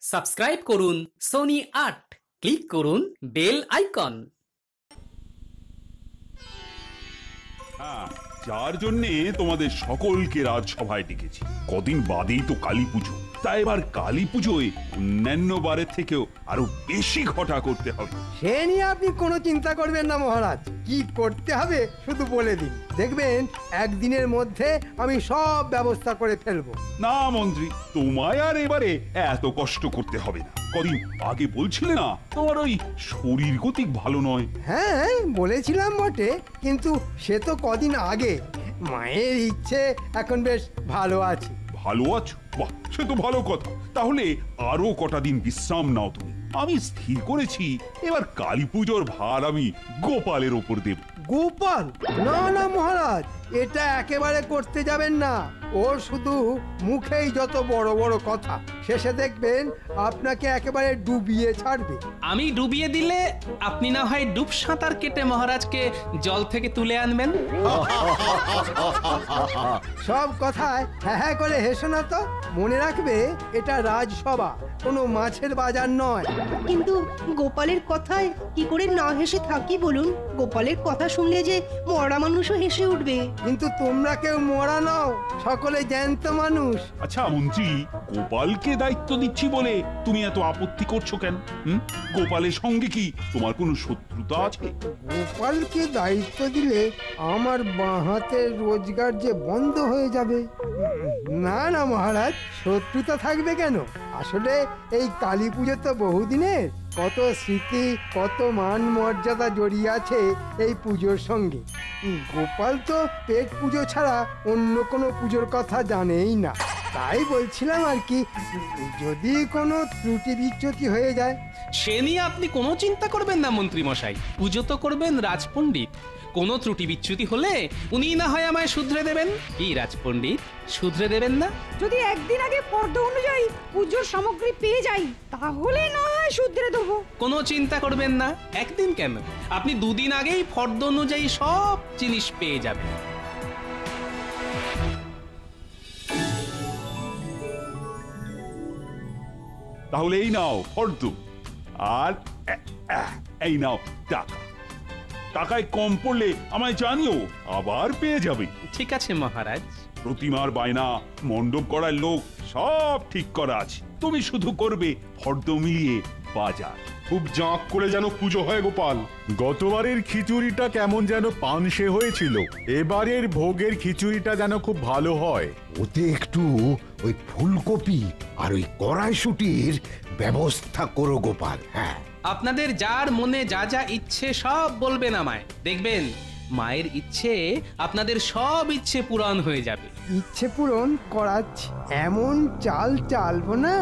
Subscribe করুন Sony ৮, click করুন bell icon. হ্যাঁ, যার জন্যে তোমাদের সকলকে রাজসভায় ডেকেছি। কদিন বাদেই তো কালী পুজো, তাই এবার কালী পুজোয় অন্যান্য বারের থেকেও আরো বেশি ঘটা করতে হবে। সে নিয়ে আপনি কোনো চিন্তা করবেন না মহারাজ, কি করতে হবে শুধু বলে দিন, দেখবেন একদিনের মধ্যে আমি সব ব্যবস্থা করে ফেলবো। না মন্ত্রী, তোমায় আর এবারে এত কষ্ট করতে হবে না। কদিন আগে বলছিলে না তোমার ওই শরীর গতিক ভালো নয়? হ্যাঁ বলেছিলাম বটে, কিন্তু সে তো কদিন আগে। মায়ের ইচ্ছে এখন বেশ ভালো আছি। ভালো আছো? বাহ, সে তো ভালো কথা। তাহলে আরো কটা দিন বিশ্রাম নাও তুমি। আমি স্থির করেছি এবার কালী পুজোর ভার আমি গোপালের ওপর দেব। গোপাল? না না মহারাজ, এটা একেবারে করতে যাবেন না। ওর শুধু মুখেই যত বড় বড় কথা, শেষে দেখবেন আপনাকে একেবারে ডুবিয়ে ছাড়বে। আমি ডুবিয়ে দিলে আপনি না হয় ডুব সাঁতার কেটে মহারাজকে জল থেকে তুলে আনবেন। সব কথায় হ্যাঁ হ্যাঁ করে হেসো না তো। মনে রাখবে এটা রাজসভা, কোনো মাছের বাজার নয়। কিন্তু গোপালের কথায় কি করে না হেসে থাকি বলুন? গোপালের কথা শুনলে যে মরা মানুষও হেসে উঠবে। কিন্তু তোমরা কেউ মরা নও, সকলে জ্যান্ত মানুষ। আচ্ছা মন্ত্রী, গোপালকে দায়িত্ব দিচ্ছি বলে তুমি এত আপত্তি করছো কেন? গোপালের সঙ্গে কি তোমার কোনো শত্রুতা আছে? গোপালকে দায়িত্ব দিলে আমার বাঁ হাতের রোজগার যে বন্ধ হয়ে যাবে। না না মহারাজ, শত্রুতা থাকবে কেন? আসলে এই কালী পুজো তো বহুদিনের, কত স্মৃতি, কত মান মর্যাদা জড়িয়ে আছে এই পুজোর সঙ্গে। গোপাল তো পেট পুজো ছাড়া অন্য কোনো পুজোর কথা জানেই না। তাই বলছিলাম আর কি, যদি কোনো ত্রুটি বিচ্যুতি হয়ে যায়। সে নিয়ে আপনি কোনো চিন্তা করবেন না মন্ত্রী মশাই, পুজো তো করবেন রাজপণ্ডিত। কোনো ত্রুটি বিচ্যুতি হলে উনি না হয় আমায় শুধরে দেবেন। কি রাজপণ্ডিত, শুধরে দেবেন না? যদি একদিন আগে ফর্দ অনুযায়ী পুজোর সামগ্রী পেয়ে যাই, তাহলে না হয় শুধরে দেবো। কোনো চিন্তা করবেন না, একদিন কেন, আপনি দুদিন আগেই ফর্দ অনুযায়ী সব জিনিস পেয়ে যাবেন। তাহলে এই নাও ফর্দ, আর এই নাও টাকা। টাকায় কম পড়লে আমায় জানিও, আবার পেয়ে যাবে। ঠিক আছে মহারাজ। প্রতিমার বায়না, মণ্ডপ করার লোক সব ঠিক করা আছে। তুমি শুধু করবে ফর্দ মিলিয়ে বাজার। খুব জাঁক করে যেন পুজো হয় গোপাল। গতবারের খিচুড়িটা কেমন যেন পানসে হয়েছিল, এবারের ভোগের খিচুড়িটা যেন খুব ভালো হয়। ওতে একটু ওই ফুলকপি আর ওই কড়াইশুটির ব্যবস্থা করো গোপাল। হ্যাঁ, আপনাদের যার মনে যা যা ইচ্ছে সব বলবেন আমায়, দেখবেন মায়ের ইচ্ছে আপনাদের সব ইচ্ছে পূরণ হয়ে যাবে। ইচ্ছে পূরণ করাচ্ছি, এমন চাল চালবো না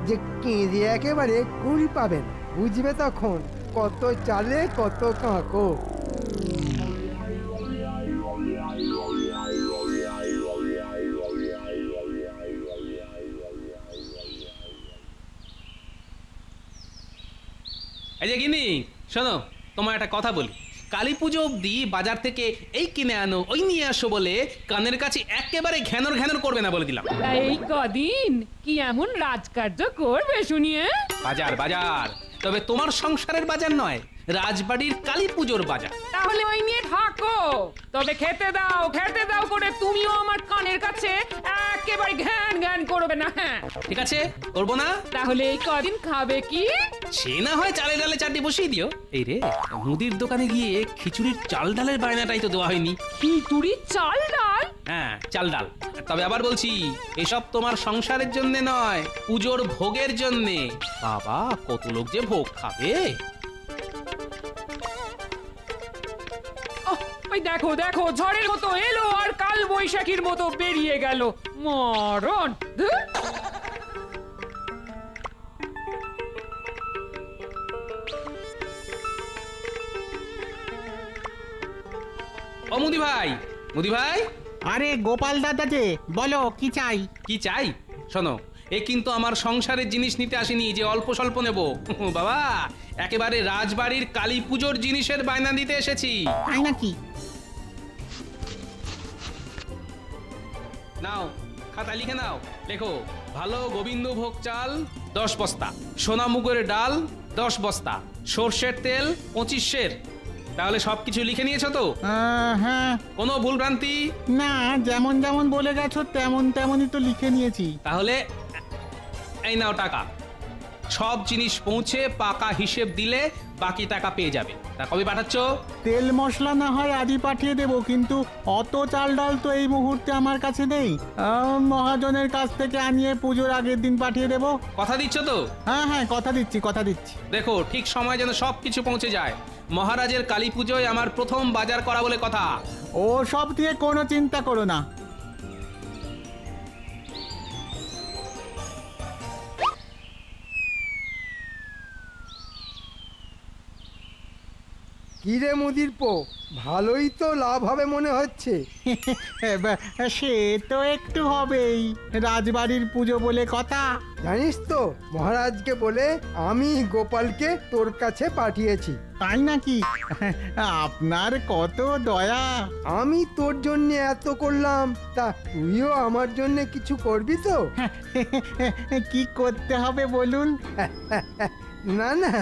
যে কেঁদে একেবারে কুল পাবেন। বুঝবে তখন কত চালে কত কাঁকো। এই যে গিনি, শোনো, তোমার একটা কথা বলি। কালী পুজো অব্দি বাজার থেকে এই কিনে আনো ওই নিয়ে আসো বলে কানের কাছে একেবারে ঘ্যানর ঘ্যানর করবে না বলে দিলাম। এই কদিন কি এমন রাজকার্য করবে শুনিয়ে? বাজার বাজার, তবে তোমার সংসারের বাজার নয়, রাজবাড়ির কালী পুজোর বাজার। তাহলে ওই নিয়ে থাকো, তবে খেতে দাও করে তুমিও আমার কানের কাছে একেবারে ঘ্যান ঘ্যান করবে না। হ্যাঁ ঠিক আছে, করবো না। তাহলে এই কদিন খাবে কি? সে না হয় চালে ডালে চারটি বসিয়ে দিও। এই রে, মুদির দোকানে গিয়ে খিচুড়ির চাল ডালের বায়নাটাই তো দেওয়া হয়নি। খিচুড়ি চাল ডাল? হ্যাঁ, চাল ডাল। তবে আবার বলছি, এসব তোমার সংসারের জন্য নয়, পুজোর ভোগের জন্যে। বাবা, কত লোক যে ভোগ খাবে। ওই দেখো দেখো, ঝড়ের মতো এলো আর কাল বৈশাখীর মতো বেরিয়ে গেল। মরণ! ও মুদি ভাই, মুদি ভাই। আরে গোপাল দাদা যে, বলো কি চাই? কি চাই? শোনো, এ কিন্তু আমার সংসারের জিনিস নিতে আসেনি যে অল্প স্বল্প নেব। বাবা, একেবারে রাজবাড়ির কালী পুজোর জিনিসের বায়না দিতে এসেছি। তাই নাকি? নাও, খাতা লিখে নাও। লেখো, ভালো গোবিন্দভোগ চাল 10 বস্তা, সোনা মুগের ডাল 10 বস্তা, সর্ষের তেল 25 সের। তাহলে সবকিছু লিখে নিয়েছো তো? হ্যাঁ। কোনো ভুল ভ্রান্তি? না, যেমন যেমন বলে গেছো তেমন তেমনই তো লিখে নিয়েছি। তাহলে এই নাও টাকা। সব জিনিস পৌঁছে পাকা হিসেব দিলে বাকি টাকা পেয়ে যাবে। তা কবে পাঠাচ্ছ? তেল মশলা না হয় আজই পাঠিয়ে দেবো, কিন্তু অত চাল ডাল তো এই মুহূর্তে আমার কাছে নেই। মহাজনের কাছ থেকে আনিয়ে পুজোর আগের দিন পাঠিয়ে দেবো। কথা দিচ্ছ তো? হ্যাঁ, কথা দিচ্ছি। দেখো ঠিক সময় যেন সবকিছু পৌঁছে যায়। মহারাজের কালী পুজোয় আমার প্রথম বাজার করা বলে কথা। ও সব দিয়ে কোনো চিন্তা করো না। কিরে মুদির পো, ভালোই তো লাভ হবে মনে হচ্ছে। সে তো একটু হবেই, রাজবাড়ির পুজো বলে কথা। জানিস তো, মহারাজকে বলে আমি গোপালকে তোর কাছে পাঠিয়েছি। তাই নাকি? আপনার কত দয়া। আমি তোর জন্য এত করলাম, তা তুইও আমার জন্য কিছু করবি তো? কি করতে হবে বলুন? না না,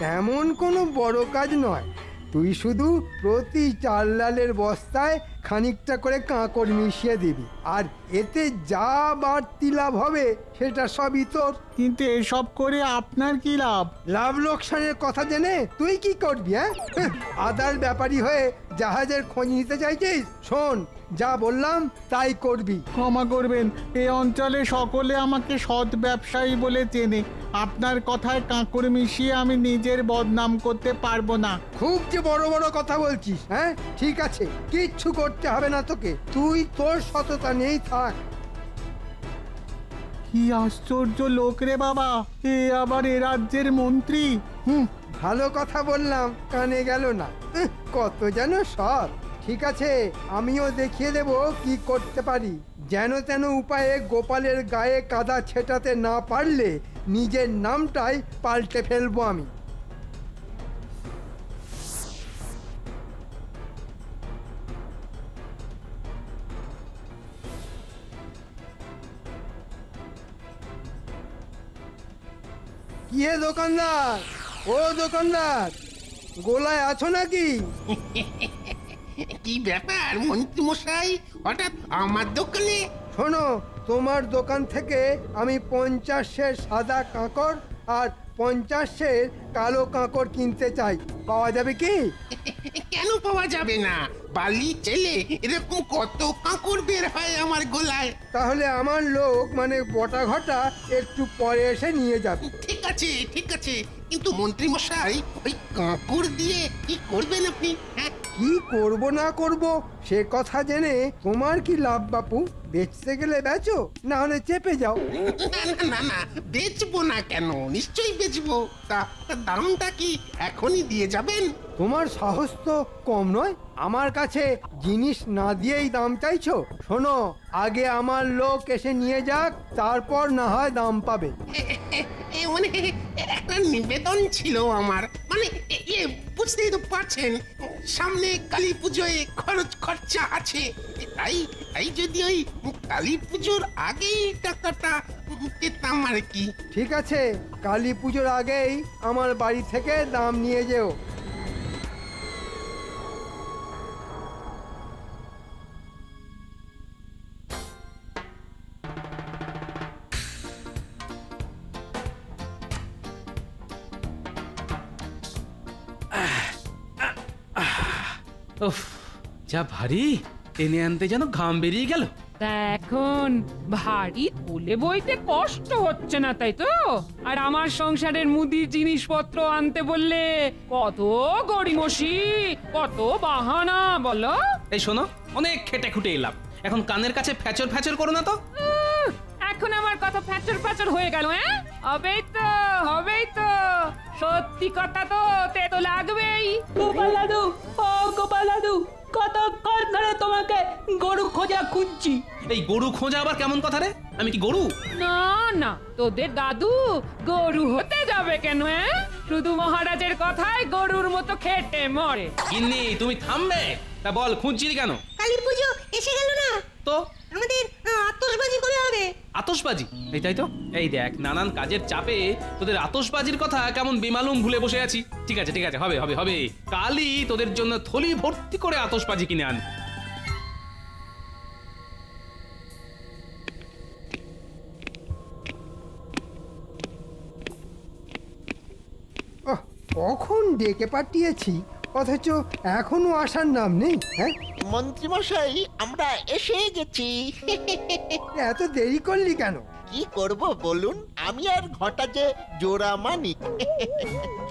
তেমন কোনো বড় কাজ নয়। তুই শুধু প্রতি চাল ডালের বস্তায় খানিকটা করে কাঁকড় মিশিয়ে দিবি, আর এতে যা বাড়তি লাভ হবে সেটা সবই তোর। কিন্তু এসব করে আপনার কি লাভ? লাভ লোকসানের কথা জেনে তুই কি করবি? আদার ব্যাপারী হয়ে জাহাজের খোঁজ নিতে চাইছিস? শোন, যা বললাম তাই করবি। ক্ষমা করবেন, এই অঞ্চলে সকলে আমাকে সৎ ব্যবসায়ী বলে চেনে। আপনার কথায় কাঁকড় মিশিয়ে আমি নিজের বদনাম করতে পারবো না। খুব যে বড় বড় কথা বলছিস। ঠিক আছে, কিচ্ছু করতে হবে না তোকে, তুই তোর সততা নিয়েই থাক। কি আশ্চর্য লোক রে বাবা, এ আবার এ রাজ্যের মন্ত্রী। ভালো কথা বললাম, কানে গেল না। কত যেন সৎ। ঠিক আছে, আমিও দেখিয়ে দেব কি করতে পারি। যেন তেন উপায়ে গোপালের গায়ে কাদা ছেটাতে না পারলে নিজের নামটাই পাল্টে ফেলবো আমি। কি হে দোকানদার, ও দোকানদার, গোলায় আছো নাকি? কি ব্যাপার মন্ত্রী মশাই, হঠাৎ আমার দোকানে? শোনো, তোমার দোকান থেকে আমি 50 সের সাদা কাঁকড় আর 50 সের কালো কাঁকড় কিনতে চাই। পাওয়া যাবে কি? কেন পাওয়া যাবে না? বালি ছেলে এরকম কত কাঁকড় বের হয় আমার গোলায়। তাহলে আমার লোক মানে বটা ঘটা একটু পরে এসে নিয়ে যাবে। ঠিক আছে, কিন্তু মন্ত্রী মশাই, ওই কাঁকড় দিয়ে কি করবেন আপনি? কি করব না করব সে কথা জেনে তোমার কি লাভ বাপু? বেচতে গেলে বেচো, না হলে চেপে যাও। না, বেচবো না কেন? নিশ্চয়ই বেচবো। তা দামটা কি এখনই দিয়ে যাবেন? তোমার সাহস তো কম নয়, আমার কাছে জিনিস না দিয়েই দাম চাইছো। শোনো, আগে আমার লোক এসে নিয়ে যাক, তারপর না হয় দাম পাবে। মানে একটা নিবেদন ছিল আমার, মানে বুঝতেই তো পারছেন, সামনে কালী পুজোয় খরচা আছে। তাই যদি ওই কালী পুজোর আগেই টাকাটা পেতাম আর কি। ঠিক আছে, কালী পুজোর আগেই আমার বাড়ি থেকে দাম নিয়ে যেও। যা ভারী, টেনে আনতে যেন ঘাম বেরিয়ে গেল। এখন ভারী তুলে বইতে কষ্ট হচ্ছে না, তাই তো? আর আমার সংসারের মুদির জিনিসপত্র আনতে বললে কত গড়িমসি, কত বাহানা বলো। এই শোনো, অনেক খেটে খুটে এলাম, এখন কানের কাছে ফ্যাচর ফ্যাচর করো না তো। এখন আমার কথা ফ্যাচর ফ্যাচর হয়ে গেল? হবেই তো, সত্যি কথা তো তেতো লাগবেই। গোপাল দাদু, ও গোপাল দাদু, কতক্ষণ ধরে তোমাকে গরু খোঁজা খুঁজছি। এই গরু খোঁজা আবার কেমন কথা রে? আমি কি গরু? না, তোদের দাদু গরু হতে যাবে কেন? শুধু মহারাজের কথায় গরুর মতো খেটে মরে। গিন্নি, তুমি থামবে? তা বল, খুঁজছিলি কেন? কালী পুজো এসে গেল না তো আমাদের আতর আতশবাজি করে হবে। আতশবাজি? এই তাই তো, এই দেখ নানান কাজের চাপে তোদের আতশবাজির কথা কেমন বেমালুম ভুলে বসে আছি। ঠিক আছে ঠিক আছে, হবে হবে হবে, কালই তোদের জন্য থলি ভর্তি করে আতশবাজি কিনে আন। কখন ডেকে পাঠিয়েছি অথচ এখনো আসার নাম নেই। হ্যাঁ মন্ত্রীমশাই, আমরা এসে গেছি। এত দেরি করলি কেন? কি করব বলুন, আমি আর ঘটা যে জোড়া মানিক।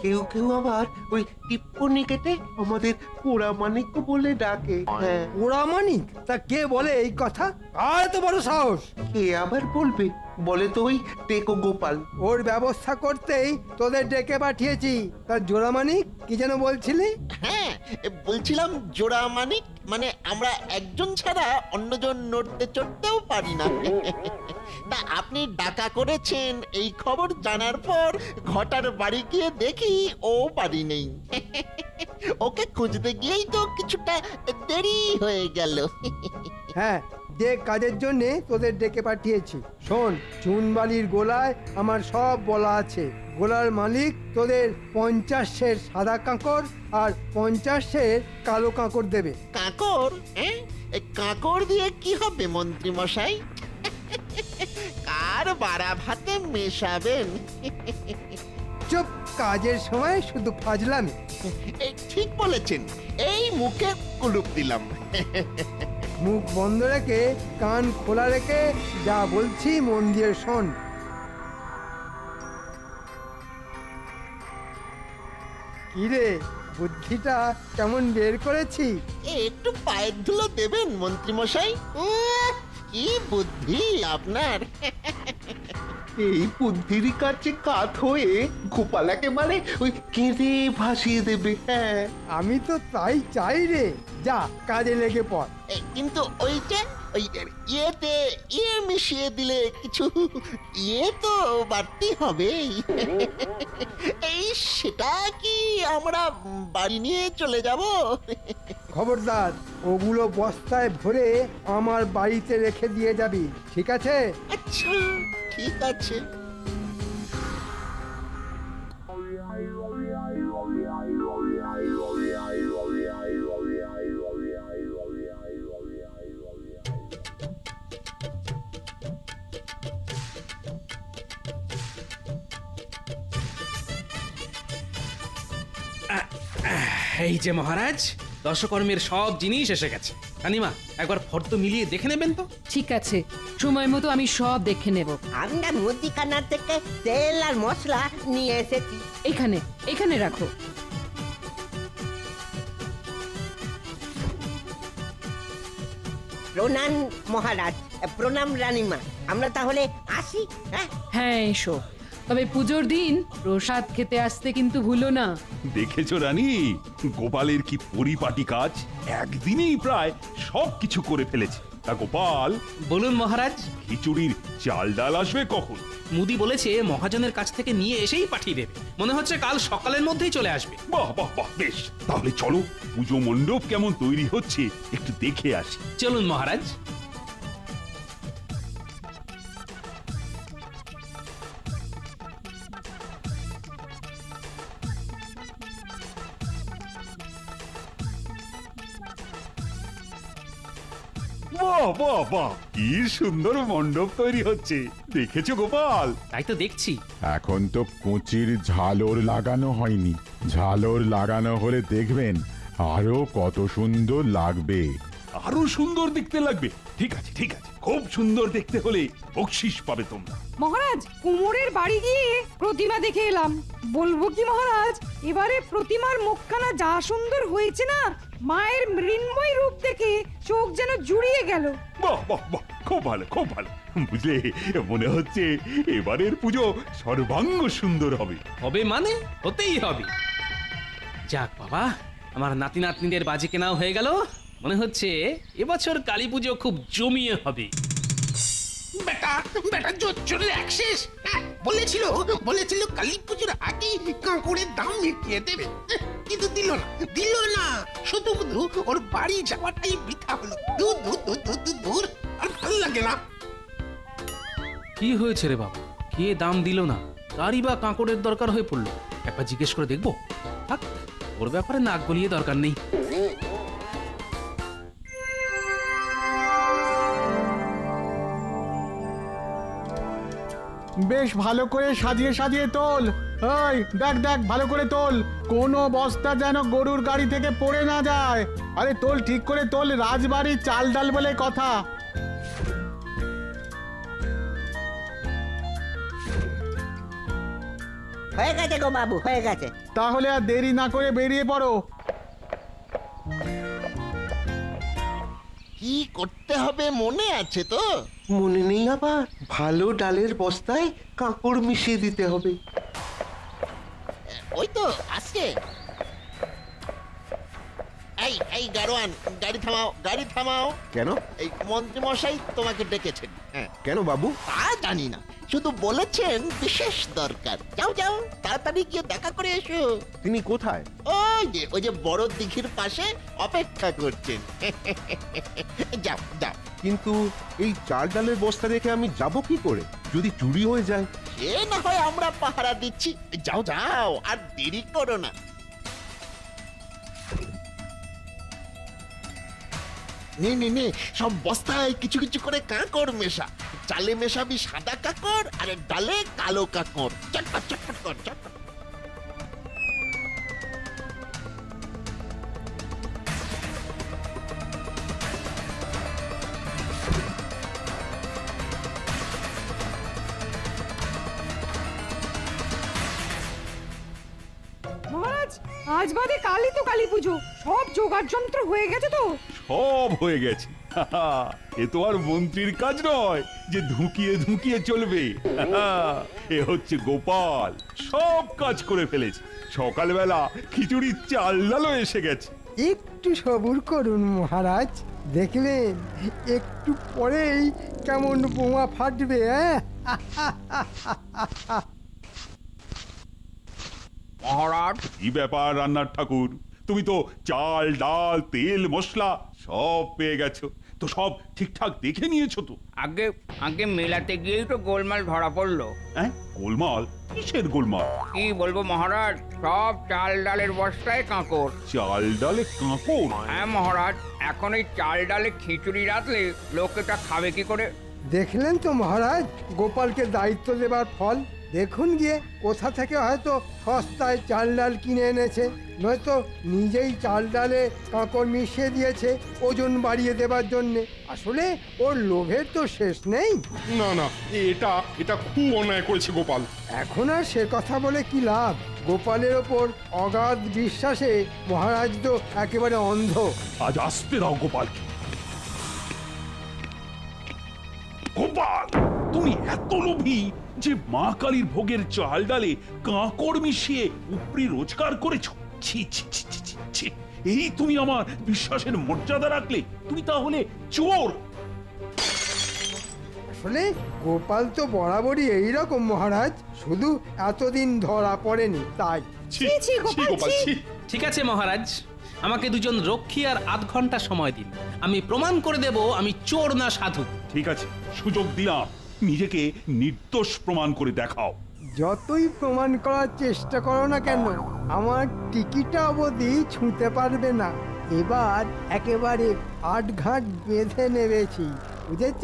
কেউ কেউ আবার ওই টিপ্পনি কেটে আমাদের পোড়া মানিক বলে ডাকে। হ্যাঁ, ওরা মানিক? তা কে বলে এই কথা? আর তো বড় সাহস! কে আবার বলবে? বলে তো ওই টেকো গোপাল। ওর ব্যবস্থা করতেই তোদের ডেকে পাঠিয়েছি। তার জোড়া মানিক কি যেন বলছিলি? হ্যাঁ, বলছিলাম জোড়া মানিক মানে আমরা একজন ছাড়া অন্যজন নড়তে চড়তেও পারি না। তা আপনি ডাকা করেছেন এই খবর জানার পর ঘটার বাড়ি গিয়ে দেখি ও বাড়ি নেই। ওকে খুঁজতে গিয়েই তো কিছুটা দেরি হয়ে গেল। হ্যাঁ, যে কাজের জন্য তোদের ডেকে পাঠিয়েছি। শোন, চুনবালির গোলায় আমার সব বলা আছে। গোলার মালিক তোদের 50 সের সাদা কাঁকড় আর 50 সের কালো কাঁকড় দেবে। কাঁকড়? কাঁকড় দিয়ে কি হবে মন্ত্রী মশাই? কার বাড়া ভাতে মেশাবেন? চুপ, কাজের সময় শুধু ফাজলামি। ঠিক বলেছেন, এই মুখে কুলুপ দিলাম। মুখ বন্ধ রেখে কান খোলা রেখে যা বলছি মন দিয়ে শোন। কিরে, বুদ্ধিটা কেমন বের করেছি? একটু পায়ের ধুলো দেবেন মন্ত্রী মশাই। কি বুদ্ধি আপনার! এই বুদ্ধির কাছে কাত হয়ে গোপাল একেবারে ওই কেঁদে ভাসিয়ে দেবে। হ্যাঁ, আমি তো তাই চাই রে। যা কাজে লেগে পড়। কিন্তু ওই যে ওই ইয়েতে ইয়ে মিশিয়ে দিলে কিছু ইয়ে তো বাড়তি হবে। এই সেটা কি আমরা বাড়ি নিয়ে চলে যাব? খবরদার, ওগুলো বস্তায় ভরে আমার বাড়িতে রেখে দিয়ে যাবি, ঠিক আছে? আচ্ছা, ঠিক আছে। এই যে মহারাজ, দশকর্মের সব জিনিস এসে গেছে। রানীমা, একবার ফর্দ মিলিয়ে দেখে নেবেন তো? ঠিক আছে, সময় মতো আমি সব দেখে নেব। আমরা মুদিখানা থেকে তেল আর মশলা নিয়ে এসেছি। এখানে এখানে রাখো। প্রণাম মহারাজ, প্রণাম রানীমা। আমরা তাহলে আসি। হ্যাঁ এসো, তবে পুজোর দিন প্রসাদ খেতে আসতে কিন্তু ভুলো না। দেখেছো রানী, গোপালের কি পরিপাটি কাজ! একদিনেই প্রায় সবকিছু করে ফেলেছে। তা গোপাল, বলুন মহারাজ। খিচুড়ির চাল ডাল আসবে কখন? মুদি বলেছে মহাজনের কাছ থেকে নিয়ে এসেই পাঠিয়ে দেবে। মনে হচ্ছে কাল সকালের মধ্যেই চলে আসবে। বাহ বাহ বাহ, বেশ, তাহলে চলো পুজো মণ্ডপ কেমন তৈরি হচ্ছে একটু দেখে আসি। চলুন মহারাজ। বাহ বাহ বাহ, কি সুন্দর মণ্ডপ তৈরি হচ্ছে! দেখেছো গোপাল? তাই তো দেখছি। এখন তো কুচির ঝালর লাগানো হয়নি। ঝালর লাগানো হলে দেখবেন আরো কত সুন্দর লাগবে। আরো সুন্দর দেখতে লাগবে? ঠিক আছে ঠিক আছে, খুব সুন্দর দেখতে হলে বকশিস পাবে তোমরা। মহারাজ, কুমোরের বাড়ি গিয়ে প্রতিমা দেখে এলাম। বলবো কি মহারাজ, এবারে প্রতিমার মুখখানা যা সুন্দর হয়েছে না, মায়ের মৃন্ময় রূপ দেখে চোখ যেন জুড়িয়ে গেল। বাহ বাহ বাহ, খুব ভালো খুব ভালো। বুঝলে, মনে হচ্ছে এবারের পুজো সর্বাঙ্গ সুন্দর হবে। হবে মানে হতেই হবে। যাক বাবা, আমার নাতি নাতনিদের বাজি কেনাও হয়ে গেল। মনে হচ্ছে এবছর কালী পুজো খুব জমিয়ে হবে। বেটা বেটা জোর চলে অ্যাক্সেস। বলেছিল কালী পুজোর আগে কাঁকড়ের দাম মিটিয়ে দেবে, কিন্তু দিল না। শুধু ওর বাড়ি যাওয়াটাই বৃথা হলো। দূর দূর দূর দূর দূর দূর, আর ভালো লাগে না। কি হয়েছে রে বাবা? কে দাম দিল না? কারই বা কাঁকড়ের দরকার হয়ে পড়লো? একবার জিজ্ঞেস করে দেখবো। থাক, ওর ব্যাপারে নাক গলিয়ে দরকার নেই। বেশ ভালো করে সাজিয়ে সাজিয়ে তোল। ওই দেখ দেখ, ভালো করে তোল, কোনো বস্তা যেন গরুর গাড়ি থেকে পড়ে না যায়। আরে তোল, ঠিক করে তোল, রাজবাড়ির চাল ডাল বলে কথা। হয়ে গেছে গো বাবু, হয়ে গেছে। তাহলে আর দেরি না করে বেরিয়ে পড়ো। কি করতে হবে মনে আছে তো? মনে নেই আবার? ভালো ডালের বস্তায় কাঁকড় মিশিয়ে দিতে হবে। ওই তো আসছে। এই এই গাড়োয়ান, গাড়ি থামাও, গাড়ি থামাও। কেন? এই মন্ত্রী মশাই তোমাকে ডেকেছেন। হ্যাঁ। কেন বাবু? তা জানি না, শুধু বলেছেন বিশেষ দরকার। যাও যাও, তাড়াতাড়ি গিয়ে দেখা করে এসো। তিনি কোথায়? ওই যে বড় দিঘির পাশে অপেক্ষা করছেন। যাও যাও। কিন্তু এই চাল ডালের বস্তা রেখে আমি যাব কি করে? যদি চুরি হয়ে যায়? সে না হয় আমরা পাহারা দিচ্ছি। যাও যাও, আর দেরি করো না। নে নে নে, সব বস্তায় কিছু কিছু করে কাঁকড় মেশা। চালে মেশাবি সাদা কাঁকড়, আর ডালে কালো কাঁকড়। চটপট চটপট কর, চটপট। মহারাজ, আজ বাদে কালই তো কালী পুজো। সব জোগাড় যন্ত্র হয়ে গেছে তো? সব হয়ে গেছে। এ তো আর মন্ত্রীর কাজ নয় যে ধুকিয়ে ধুকিয়ে চলবে। এ হচ্ছে গোপাল, সব কাজ করে ফেলেছে। সকালবেলা খিচুড়ির চাল ডালও এসে গেছে। একটু সবুর করুন মহারাজ, দেখবেন একটু পরেই কেমন বোমা ফাটবে। মহারাজ, কি ব্যাপার রান্নার ঠাকুর? তুমি তো চাল ডাল তেল মশলা সব পেয়ে গেছো, তো সব ঠিকঠাক দেখে নিয়েছো তো? আগে আগে মেলাতে গিয়েই তো গোলমাল ধরা পড়লো। হ্যাঁ, গোলমাল? কিসের গোলমাল? কি বলবো মহারাজ, সব চাল ডালের বস্তায় কাঁকড়। চাল ডালে কাঁকড়? হ্যাঁ মহারাজ, এখন এই চাল ডালে খিচুড়ি রাখলে লোকে তা খাবে কি করে? দেখলেন তো মহারাজ, গোপালকে দায়িত্ব দেবার ফল। দেখুন গিয়ে কোথা থেকে হয়তো সস্তায় চাল ডাল কিনে এনেছে, নয়তো নিজেই চাল ডালে কাঁকড় মিশিয়ে দিয়েছে ওজন বাড়িয়ে দেবার জন্যে। আসলে ওর লোভের তো শেষ নেই। না না, এটা খুব অন্যায় করেছে গোপাল। এখন আর সে কথা বলে কি লাভ? গোপালের ওপর অগাধ বিশ্বাসে মহারাজ তো একেবারে অন্ধ। আজ আসতে দাও গোপালকে। গোপাল, তুমি এত লোভী যে মা কালীর ভোগের চাল ডালে কাঁকড় মিশিয়ে উপরি রোজগার করেছো? ছি ছি ছি ছি ছি, এই তুমি আমার বিশ্বাসের মর্যাদা রাখলে? তুমি তাহলে চোর। আসলে গোপাল তো বরাবরই এইরকম মহারাজ, শুধু এতদিন ধরা পড়েনি তাই। ঠিক আছে মহারাজ, আমাকে দুজন রক্ষী আর আধ ঘন্টা সময় দিন, আমি প্রমাণ করে দেব আমি চোর না সাধু। ঠিক আছে, সুযোগ দিলাম, নিজেকে নির্দোষ প্রমাণ করে দেখাও। যতই প্রমাণ করার চেষ্টা করো না কেন, আমার টিকিটা অবধি ছুঁতে পারবে না। এবার একেবারে আটঘাট বেঁধে নেবেছি, বুঝেছ?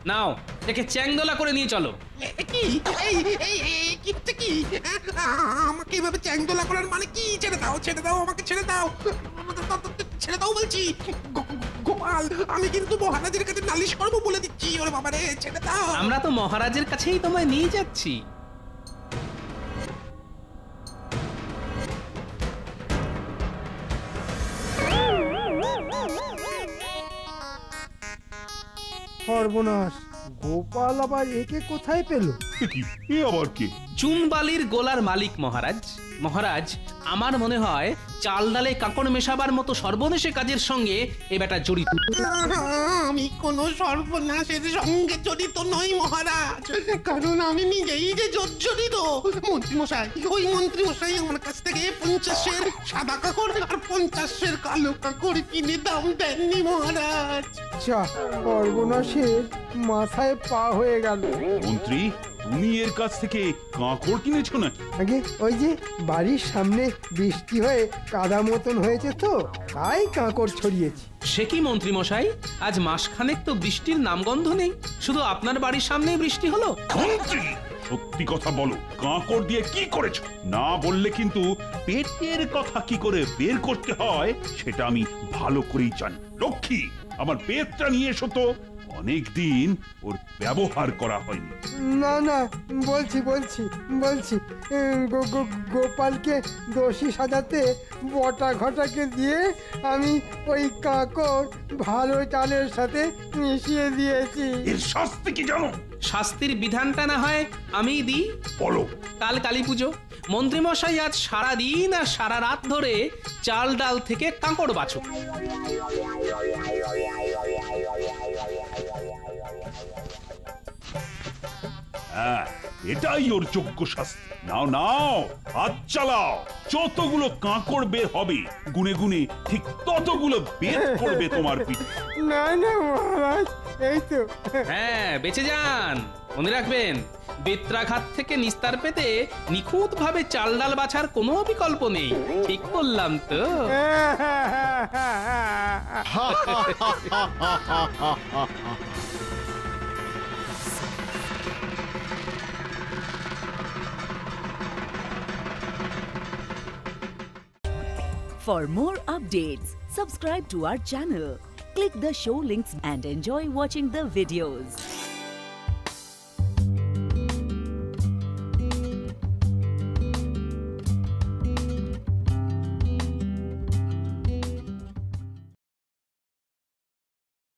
নাও, একে চ্যাংদোলা করে নিয়ে চলো। আমাকে এভাবে চ্যাংদোলা করার মানে কি? ছেড়ে দাও, ছেড়ে দাও, আমাকে ছেড়ে দাও, ছেড়ে দাও বলছি। গোপাল, আমি কিন্তু মহারাজের কাছে নালিশ করবো বলে দিচ্ছি। ওরে বাবা রে, ছেড়ে দাও। আমরা তো মহারাজের কাছেই তোমায় নিয়ে যাচ্ছি। সর্বনাশ, গোপাল আবার একে কোথায় পেল? কি, এ আবার কে? চুন বালির গোলার মালিক মহারাজ, মহারাজ, আমার মনে হয় চাল ডালে কাঁকড় মেশাবার মতো সর্বনেশে কাজের সঙ্গে এ বেটা জড়িত। আমি কোনো সর্বনাশের সঙ্গে জড়িত নই মহারাজ, কারণ আমি নিজেই যে জর্জরিত। মন্ত্রীমশাই, ওই মন্ত্রীমশাই আমার কাছ থেকে 50-এর সাদা কাকড় আর 50-এর কালো কাকড় কিনে দাম দেননি মহারাজ। যা, সর্বনাশের মাথায় পা হয়ে গেল। মন্ত্রী, তুমি এর কাছ থেকে কাঁকড় কিনেছো নাকি? আগে ওই যে বাড়ির সামনে বৃষ্টি হয়ে কাদা মতন হয়েছে তো, তাই কাঁকড় ছড়িয়েছি। সে কি মন্ত্রী মশাই, আজ মাসখানেক তো বৃষ্টির নামগন্ধ নেই, শুধু আপনার বাড়ির সামনেই বৃষ্টি হলো। মন্ত্রী, সত্যি কথা বলো, কাঁকড় দিয়ে কি করেছো? না বললে কিন্তু পেটের কথা কি করে বের করতে হয় সেটা আমি ভালো করেই জানি। লক্ষ্মী, আমার পেটটা নিয়ে এসো তো, অনেকদিন ওর ব্যবহার করা হয়নি। না না, বলছি বলছি বলছি গোপালকে দোষী সাজাতে বটা ঘটাকে দিয়ে আমি ওই কাঁকড় ভালো চালের সাথে মিশিয়ে দিয়েছি। এর শাস্তি কি জানো? শাস্তির বিধানটা না হয় আমিই দিই। বলো। কাল কালী পুজো, মন্ত্রীমশাই আজ সারা দিন আর সারা রাত ধরে চাল ডাল থেকে কাঁকড় বাছুক। হ্যাঁ, এটাই ওর যোগ্য শাস্তি। নাও নাও, হাত চালাও, যতগুলো কাঁকড় বের হবে গুনে গুনে ঠিক ততগুলো বের করবে তোমার পিঠে। না না মহারাজ, এই তো। হ্যাঁ, বেঁচে যান। মনে রাখবেন, বেত্রাঘাত থেকে নিস্তার পেতে নিখুঁত ভাবে চাল ডাল বাছার কোনো বিকল্প নেই। ঠিক বললাম তো? For more updates, subscribe to our channel, click the show links and enjoy watching the videos.